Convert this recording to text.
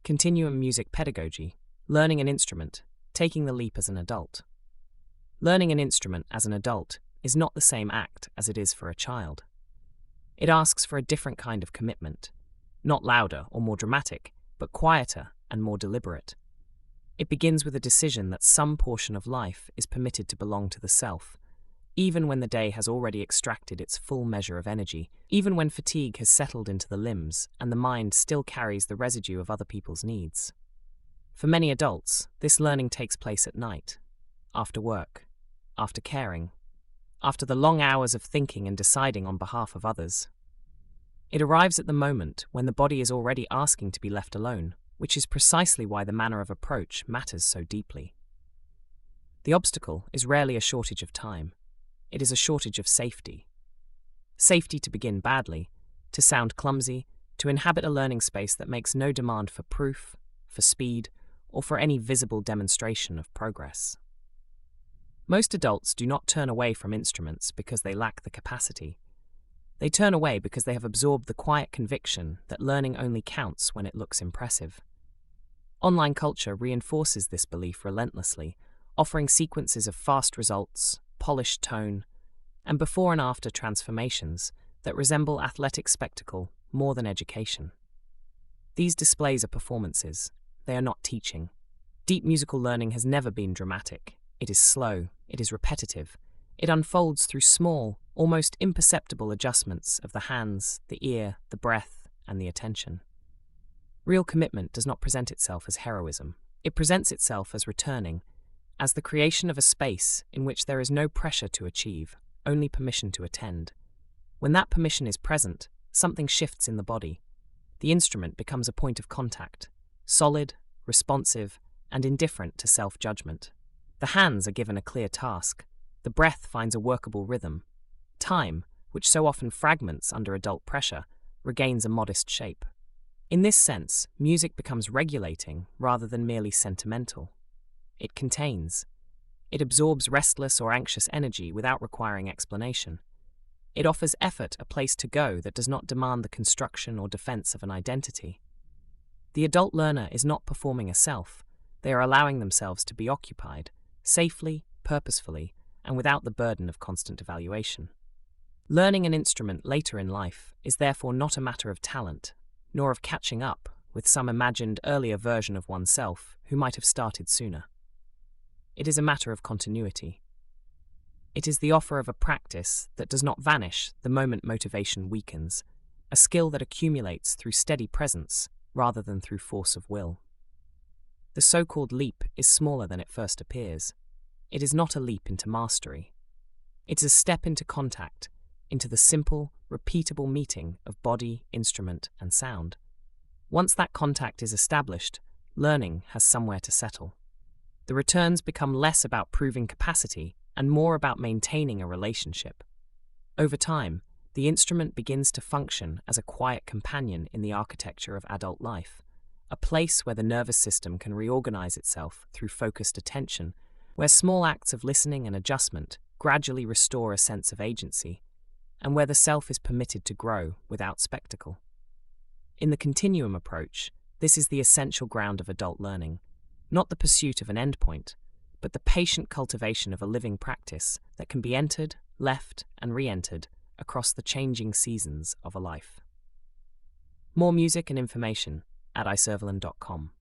Continuum Music Pedagogy, learning an instrument, taking the leap as an adult. Learning an instrument as an adult is not the same act as it is for a child. It asks for a different kind of commitment, not louder or more dramatic, but quieter and more deliberate. It begins with a decision that some portion of life is permitted to belong to the self, even when the day has already extracted its full measure of energy, even when fatigue has settled into the limbs and the mind still carries the residue of other people's needs. For many adults, this learning takes place at night, after work, after caring, after the long hours of thinking and deciding on behalf of others. It arrives at the moment when the body is already asking to be left alone, which is precisely why the manner of approach matters so deeply. The obstacle is rarely a shortage of time. It is a shortage of safety. Safety to begin badly, to sound clumsy, to inhabit a learning space that makes no demand for proof, for speed, or for any visible demonstration of progress. Most adults do not turn away from instruments because they lack the capacity. They turn away because they have absorbed the quiet conviction that learning only counts when it looks impressive. Online culture reinforces this belief relentlessly, offering sequences of fast results, polished tone, and before and after transformations that resemble athletic spectacle more than education. These displays are performances. They are not teaching. Deep musical learning has never been dramatic. It is slow. It is repetitive. It unfolds through small, almost imperceptible adjustments of the hands, the ear, the breath, and the attention. Real commitment does not present itself as heroism. It presents itself as returning, as the creation of a space in which there is no pressure to achieve, only permission to attend. When that permission is present, something shifts in the body. The instrument becomes a point of contact, solid, responsive, and indifferent to self-judgment. The hands are given a clear task. The breath finds a workable rhythm. Time, which so often fragments under adult pressure, regains a modest shape. In this sense, music becomes regulating rather than merely sentimental. It contains. It absorbs restless or anxious energy without requiring explanation. It offers effort a place to go that does not demand the construction or defense of an identity. The adult learner is not performing a self. They are allowing themselves to be occupied, safely, purposefully, and without the burden of constant evaluation. Learning an instrument later in life is therefore not a matter of talent, nor of catching up with some imagined earlier version of oneself who might have started sooner. It is a matter of continuity. It is the offer of a practice that does not vanish the moment motivation weakens, a skill that accumulates through steady presence rather than through force of will. The so-called leap is smaller than it first appears. It is not a leap into mastery. It is a step into contact, into the simple, repeatable meeting of body, instrument, and sound. Once that contact is established, learning has somewhere to settle. The returns become less about proving capacity and more about maintaining a relationship. Over time, the instrument begins to function as a quiet companion in the architecture of adult life, a place where the nervous system can reorganize itself through focused attention, where small acts of listening and adjustment gradually restore a sense of agency, and where the self is permitted to grow without spectacle. In the Continuum Approach, this is the essential ground of adult learning, not the pursuit of an endpoint, but the patient cultivation of a living practice that can be entered, left, and re-entered across the changing seasons of a life. More music and information at iServalan.com.